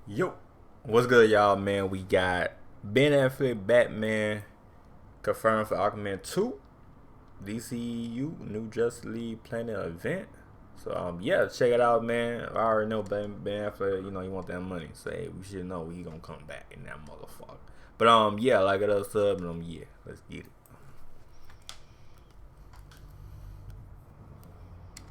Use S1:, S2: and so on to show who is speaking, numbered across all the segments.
S1: Yo, what's good, y'all, man? We got Ben Affleck Batman confirmed for Aquaman 2, DCEU, New Justice League planning event. So, yeah, check it out, man. I already know Ben Affleck, you know, he want that money. So, hey, we should know he gonna come back in that motherfucker. But, yeah, like it up, sub, and, yeah, let's get it.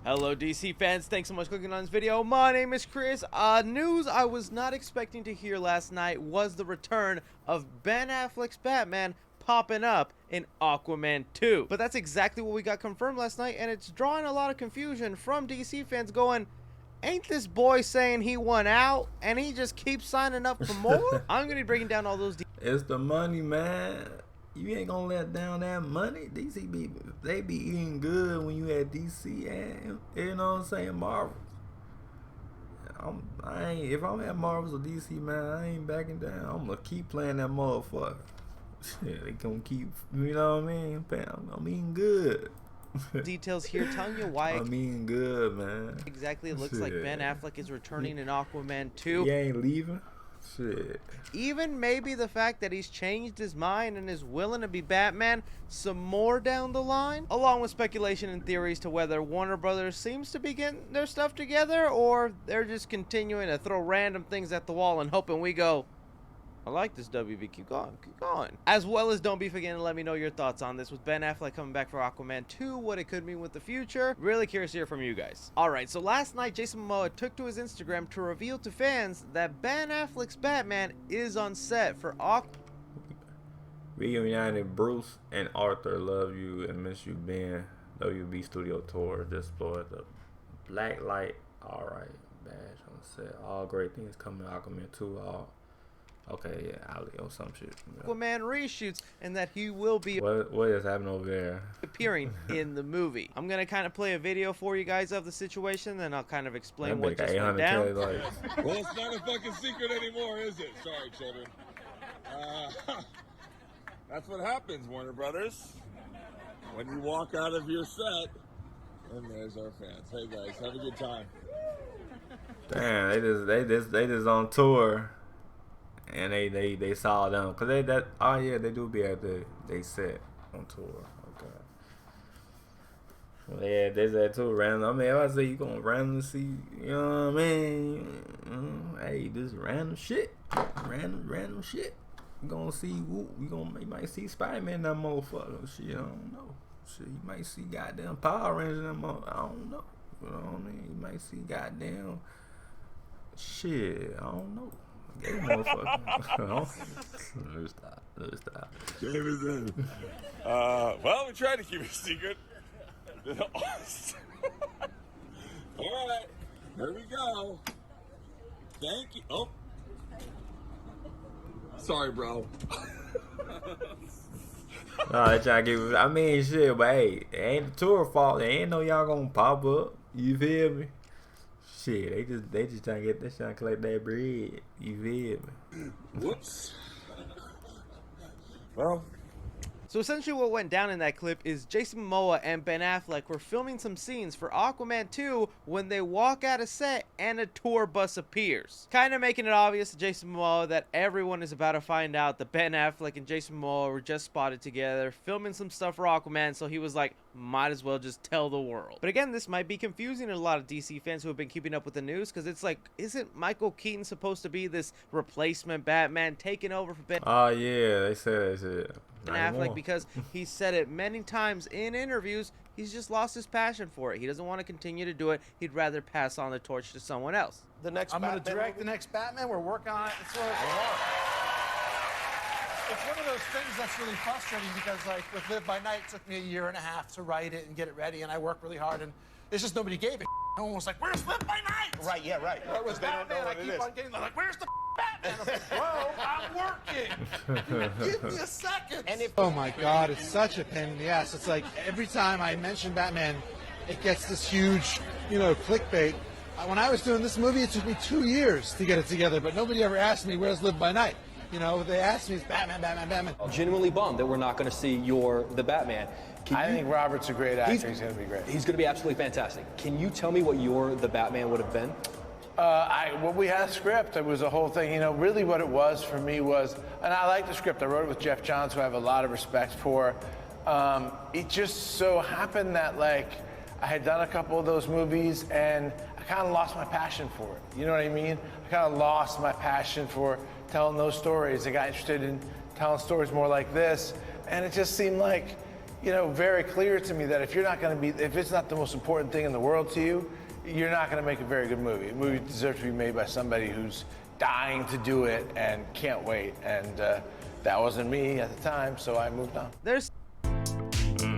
S2: Hello DC fans, thanks so much for clicking on this video. My name is Chris. News I was not expecting to hear last night was the return of Ben Affleck's Batman popping up in Aquaman 2. But that's exactly what we got confirmed last night, and it's drawing a lot of confusion from DC fans going, ain't this boy saying he won out and he just keeps signing up for more? I'm going to be breaking down all those details.
S1: It's the money, man. You ain't gonna let down that money. DC they be eating good when you at DC and you know what I'm saying, Marvel. If I'm at Marvel or DC, man, I ain't backing down. I'm gonna keep playing that motherfucker. Shit, they gonna keep, you know what I mean? I'm eating good.
S2: Details here telling you why
S1: I'm eating good, man.
S2: Exactly, it looks like Ben Affleck is returning in Aquaman 2.
S1: He ain't leaving. Shit.
S2: Even maybe the fact that he's changed his mind and is willing to be Batman some more down the line, along with speculation and theories to whether Warner Brothers seems to be getting their stuff together or they're just continuing to throw random things at the wall and hoping we go, I like this, WB, keep going, keep going. As well as don't be forgetting to let me know your thoughts on this with Ben Affleck coming back for Aquaman 2, what it could mean with the future. Really curious to hear from you guys. Alright, so last night Jason Momoa took to his Instagram to reveal to fans that Ben Affleck's Batman is on set for Aquaman.
S1: Reunited Bruce and Arthur, love you and miss you, Ben. WB Studio Tour, explored the black light. Alright, badge on set. All great things coming Aquaman 2. Okay, yeah, Ali or some shit. Yeah.
S2: Aquaman reshoots, and that he will be
S1: what is happening over there?
S2: Appearing in the movie. I'm gonna kind of play a video for you guys of the situation, then I'll kind of explain what just went down.
S3: Well, it's not a fucking secret anymore, is it? Sorry, children. That's what happens, Warner Brothers. When you walk out of your set, and there's our fans. Hey guys, have a good time.
S1: Damn, they just on tour. And they saw them because they do be at they set on tour. Okay. Well, yeah, they said too random. I mean, if I say you gonna randomly see, you know what I mean? Hey, this random shit, random shit. You gonna see WOOP? You might see Spider-Man in that motherfucker. Shit, I don't know. Shit, you might see goddamn Power Rangers in that motherfucker. I don't know. You know what I mean? You might see goddamn shit. I don't know. Hey, motherfucker. Let me stop.
S3: Jameson. Well, we tried to keep it a secret. All right, here we go. Thank you. Oh, sorry, bro.
S1: No, they trying to give. I mean, shit, but hey, it ain't the tour fault. They ain't know y'all gonna pop up. You feel me? Shit, they just trying to collect that bread. You feel me?
S3: Whoops. Well.
S2: So essentially what went down in that clip is Jason Momoa and Ben Affleck were filming some scenes for Aquaman 2 when they walk out of set and a tour bus appears. Kind of making it obvious to Jason Momoa that everyone is about to find out that Ben Affleck and Jason Momoa were just spotted together filming some stuff for Aquaman, so he was like, might as well just tell the world. But again, this might be confusing to a lot of DC fans who have been keeping up with the news, because it's like, isn't Michael Keaton supposed to be this replacement Batman taking over for Ben?
S1: Oh yeah, they said that shit.
S2: Ben Affleck, because he said it many times in interviews, he's just lost his passion for it. He doesn't want to continue to do it. He'd rather pass on the torch to someone else.
S4: I'm going to direct the next Batman. We're working on it. It's one of those things that's really frustrating because, like, with Live by Night, it took me 1.5 years to write it and get it ready, and I worked really hard, and it's just nobody gave it. No one was like, where's Live by Night?
S5: Right, yeah, right.
S4: Where was Batman? I keep on getting, like, where's the Batman? I'm like, bro, I'm working. Give me a second.
S5: And if
S6: oh my God, it's such a pain in the ass. It's like every time I mention Batman, it gets this huge, clickbait. When I was doing this movie, it took me 2 years to get it together, but nobody ever asked me, where's Live by Night? They asked me, it's Batman.
S7: Genuinely bummed that we're not going to see the Batman.
S8: I think Robert's a great actor. He's going to be great.
S7: He's going to be absolutely fantastic. Can you tell me what the Batman would have been?
S6: Well, we had a script. It was a whole thing. You know, really what it was for me was, and I like the script. I wrote it with Jeff Johns, who I have a lot of respect for. It just so happened that, like, I had done a couple of those movies, and I kind of lost my passion for it. You know what I mean? I kind of lost my passion for telling those stories. I got interested in telling stories more like this, and it just seemed like, you know, very clear to me that if you're not going to be, if it's not the most important thing in the world to you, you're not going to make a very good movie. A movie deserves to be made by somebody who's dying to do it and can't wait. And that wasn't me at the time, so I moved on.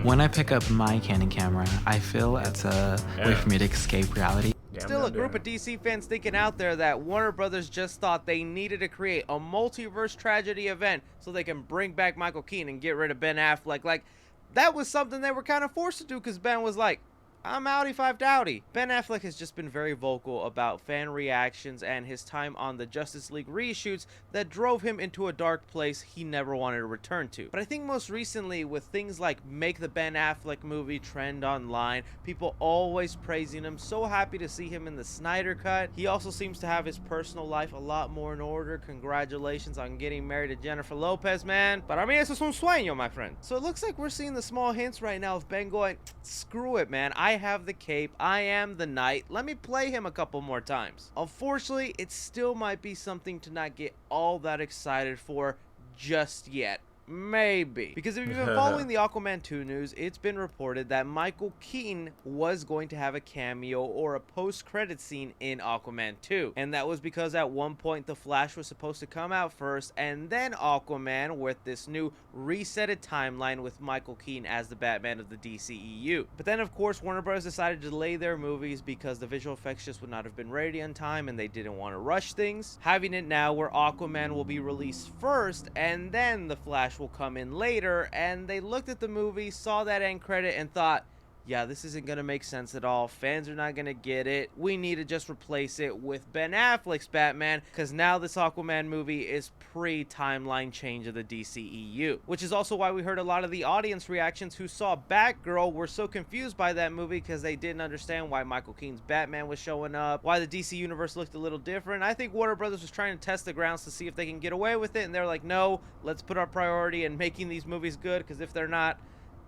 S5: When I pick up my Canon camera, I feel it's a way for me to escape reality.
S2: Still a group of DC fans thinking out there that Warner Brothers just thought they needed to create a multiverse tragedy event so they can bring back Michael Keaton and get rid of Ben Affleck. Like, that was something they were kind of forced to do because Ben was like, I'm outie five dowdy. Ben Affleck has just been very vocal about fan reactions and his time on the Justice League reshoots that drove him into a dark place he never wanted to return to. But I think most recently with things like make the Ben Affleck movie trend online, people always praising him, so happy to see him in the Snyder Cut. He also seems to have his personal life a lot more in order. Congratulations on getting married to Jennifer Lopez, man. But I mean, eso es un sueño, my friend. So it looks like we're seeing the small hints right now of Ben going, screw it, man. I have the cape. I am the knight. Let me play him a couple more times. Unfortunately, it still might be something to not get all that excited for just yet. Maybe. Because if you've been following the Aquaman 2 news, it's been reported that Michael Keaton was going to have a cameo or a post-credit scene in Aquaman 2. And that was because at one point The Flash was supposed to come out first, and then Aquaman with this new resetted timeline with Michael Keaton as the Batman of the DCEU. But then of course Warner Bros. Decided to delay their movies because the visual effects just would not have been ready on time and they didn't want to rush things. Having it now where Aquaman will be released first and then The Flash will come in later, and they looked at the movie, saw that end credit, and thought, yeah, this isn't gonna make sense at all. Fans are not gonna get it. We need to just replace it with Ben Affleck's Batman, because now this Aquaman movie is pre-timeline change of the DCEU. Which is also why we heard a lot of the audience reactions who saw Batgirl were so confused by that movie because they didn't understand why Michael Keaton's Batman was showing up, why the DC universe looked a little different. I think Warner Brothers was trying to test the grounds to see if they can get away with it, and they're like, no, let's put our priority in making these movies good, because if they're not,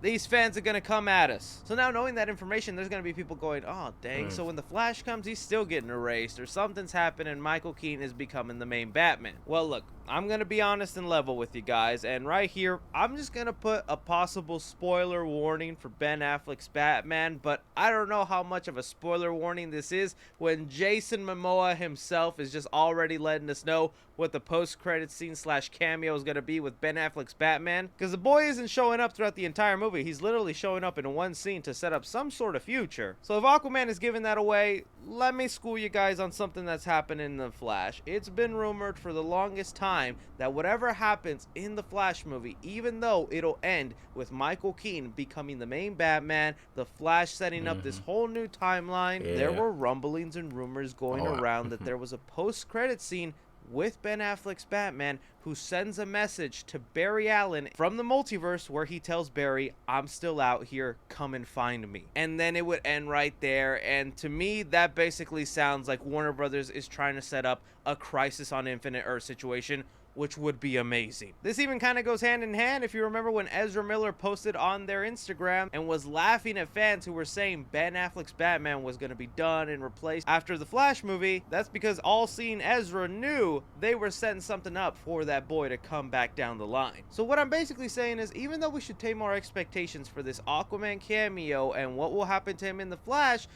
S2: these fans are going to come at us. So now knowing that information, there's going to be people going, oh, dang, so when The Flash comes, he's still getting erased, or something's happened and Michael Keaton is becoming the main Batman. Well, look, I'm going to be honest and level with you guys, and right here, I'm just going to put a possible spoiler warning for Ben Affleck's Batman, but I don't know how much of a spoiler warning this is when Jason Momoa himself is just already letting us know what the post-credit scene / cameo is going to be with Ben Affleck's Batman, because the boy isn't showing up throughout the entire movie. He's literally showing up in one scene to set up some sort of future. So if Aquaman is giving that away, let me school you guys on something that's happened in The Flash. It's been rumored for the longest time that whatever happens in The Flash movie, even though it'll end with Michael Keaton becoming the main Batman, The Flash setting up this whole new timeline, there were rumblings and rumors going around that there was a post-credit scene with Ben Affleck's Batman who sends a message to Barry Allen from the multiverse where he tells Barry, I'm still out here, come and find me. And then it would end right there, and to me that basically sounds like Warner Brothers is trying to set up a Crisis on Infinite Earth situation, which would be amazing. This even kind of goes hand in hand if you remember when Ezra Miller posted on their Instagram and was laughing at fans who were saying Ben Affleck's Batman was going to be done and replaced after the Flash movie. That's because all-seeing Ezra knew they were setting something up for that boy to come back down the line. So what I'm basically saying is, even though we should tame our expectations for this Aquaman cameo and what will happen to him in the Flash,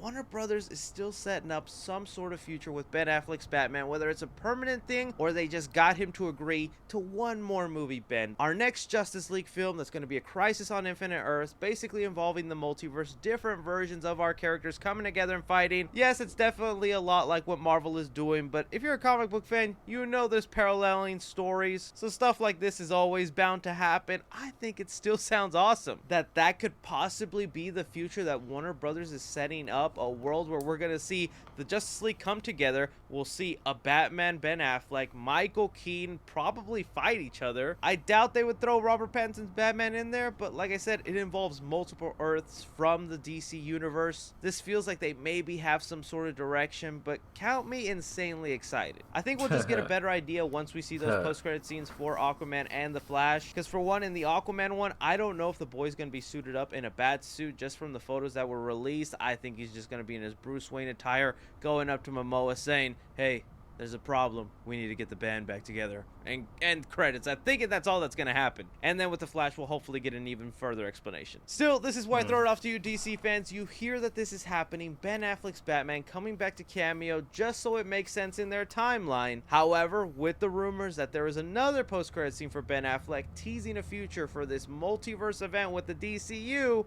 S2: Warner Brothers is still setting up some sort of future with Ben Affleck's Batman, whether it's a permanent thing or they just got him to agree to one more movie, Ben. Our next Justice League film that's going to be a Crisis on Infinite Earths, basically involving the multiverse, different versions of our characters coming together and fighting. Yes, it's definitely a lot like what Marvel is doing, but if you're a comic book fan, you know there's paralleling stories, so stuff like this is always bound to happen. I think it still sounds awesome that could possibly be the future that Warner Brothers is setting up up, a world where we're going to see the Justice League come together. We'll see a Batman, Ben Affleck, Michael Keaton probably fight each other. I doubt they would throw Robert Pattinson's Batman in there, but like I said, it involves multiple Earths from the DC universe. This feels like they maybe have some sort of direction, but count me insanely excited. I think we'll just get a better idea once we see those post-credit scenes for Aquaman and the Flash, because for one, in the Aquaman one, I don't know if the boy's going to be suited up in a bat suit. Just from the photos that were released, I think he's just going to be in his Bruce Wayne attire, going up to Momoa saying, hey, there's a problem. We need to get the band back together. And end credits. I'm thinking that's all that's going to happen. And then with the Flash, we'll hopefully get an even further explanation. Still, this is why I throw it off to you, DC fans. You hear that this is happening. Ben Affleck's Batman coming back to cameo just so it makes sense in their timeline. However, with the rumors that there is another post-credit scene for Ben Affleck teasing a future for this multiverse event with the DCEU,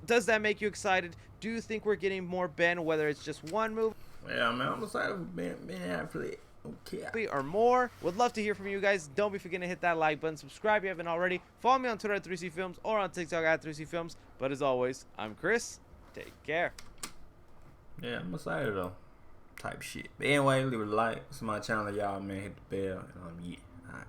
S2: does that make you excited? Do you think we're getting more Ben, whether it's just one movie?
S1: Yeah, man, I'm excited for Ben Affleck. Okay.
S2: Or more. Would love to hear from you guys. Don't be forgetting to hit that like button. Subscribe if you haven't already. Follow me on Twitter at 3CFilms or on TikTok at 3CFilms. But as always, I'm Chris. Take care.
S1: Yeah, I'm excited though. Type shit. But anyway, leave a like. It's my channel, y'all, man. Hit the bell. And yeah. Alright.